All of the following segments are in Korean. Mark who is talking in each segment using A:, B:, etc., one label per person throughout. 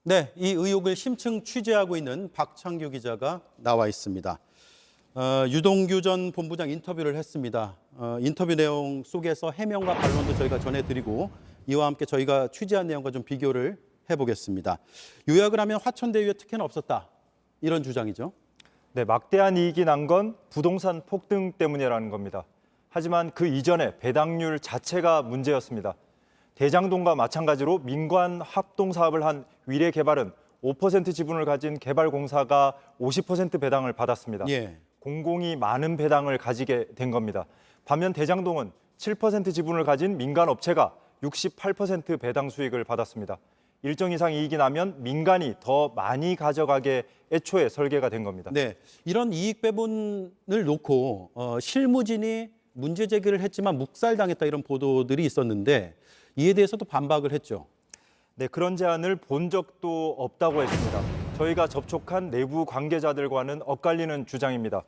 A: 네, 이 의혹을 심층 취재하고 있는 박창규 기자가 나와 있습니다. 유동규 전 본부장 인터뷰를 했습니다. 인터뷰 내용 속에서 해명과 반론도 저희가 전해드리고 이와 함께 저희가 취재한 내용과 좀 비교를 해보겠습니다. 요약을 하면 화천대유에 특혜는 없었다, 이런 주장이죠.
B: 네, 막대한 이익이 난 건 부동산 폭등 때문이라는 겁니다. 하지만 그 이전에 배당률 자체가 문제였습니다. 대장동과 마찬가지로 민관 합동 사업을 한 위례개발은 5% 지분을 가진 개발공사가 50% 배당을 받았습니다.
A: 예.
B: 공공이 많은 배당을 가지게 된 겁니다. 반면 대장동은 7% 지분을 가진 민간업체가 68% 배당 수익을 받았습니다. 일정 이상 이익이 나면 민간이 더 많이 가져가게 애초에 설계가 된 겁니다.
A: 네, 이런 이익 배분을 놓고 실무진이 문제 제기를 했지만 묵살당했다, 이런 보도들이 있었는데 이에 대해서도 반박을 했죠.
B: 네, 그런 제안을 본 적도 없다고 했습니다. 저희가 접촉한 내부 관계자들과는 엇갈리는 주장입니다.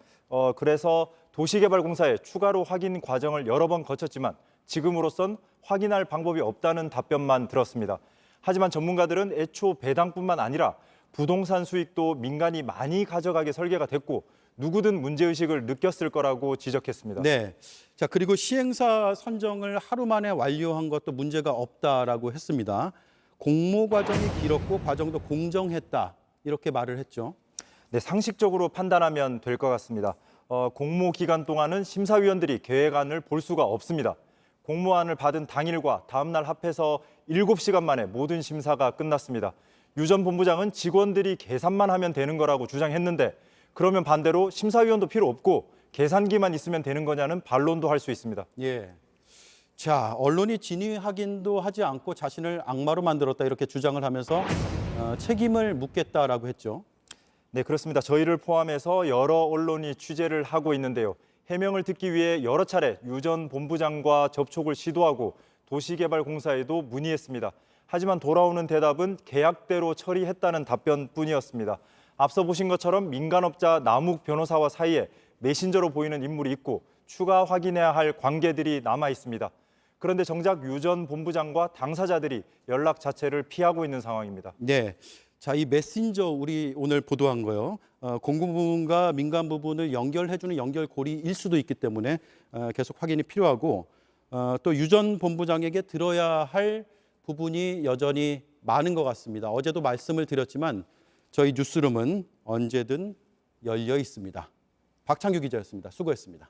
B: 그래서 도시개발공사에 추가로 확인 과정을 여러 번 거쳤지만 지금으로선 확인할 방법이 없다는 답변만 들었습니다. 하지만 전문가들은 애초 배당뿐만 아니라 부동산 수익도 민간이 많이 가져가게 설계가 됐고 누구든 문제의식을 느꼈을 거라고 지적했습니다.
A: 네. 자, 그리고 시행사 선정을 하루 만에 완료한 것도 문제가 없다라고 했습니다. 공모 과정이 길었고 과정도 공정했다, 이렇게 말을 했죠.
B: 네, 상식적으로 판단하면 될 것 같습니다. 공모 기간 동안은 심사위원들이 계획안을 볼 수가 없습니다. 공모안을 받은 당일과 다음 날 합해서 7시간 만에 모든 심사가 끝났습니다. 유 전 본부장은 직원들이 계산만 하면 되는 거라고 주장했는데 그러면 반대로 심사위원도 필요 없고 계산기만 있으면 되는 거냐는 반론도 할 수 있습니다.
A: 예. 자, 언론이 진위 확인도 하지 않고 자신을 악마로 만들었다, 이렇게 주장을 하면서 책임을 묻겠다라고 했죠.
B: 네, 그렇습니다. 저희를 포함해서 여러 언론이 취재를 하고 있는데요. 해명을 듣기 위해 여러 차례 유 전 본부장과 접촉을 시도하고 도시개발공사에도 문의했습니다. 하지만 돌아오는 대답은 계약대로 처리했다는 답변뿐이었습니다. 앞서 보신 것처럼 민간업자 남욱 변호사와 사이에 메신저로 보이는 인물이 있고 추가 확인해야 할 관계들이 남아 있습니다. 그런데 정작 유 전 본부장과 당사자들이 연락 자체를 피하고 있는 상황입니다.
A: 네. 자, 이 메신저 우리 오늘 보도한 거요. 공공 부분과 민간 부분을 연결해주는 연결고리일 수도 있기 때문에 계속 확인이 필요하고 또 유 전 본부장에게 들어야 할 부분이 여전히 많은 것 같습니다. 어제도 말씀을 드렸지만 저희 뉴스룸은 언제든 열려 있습니다. 박창규 기자였습니다. 수고했습니다.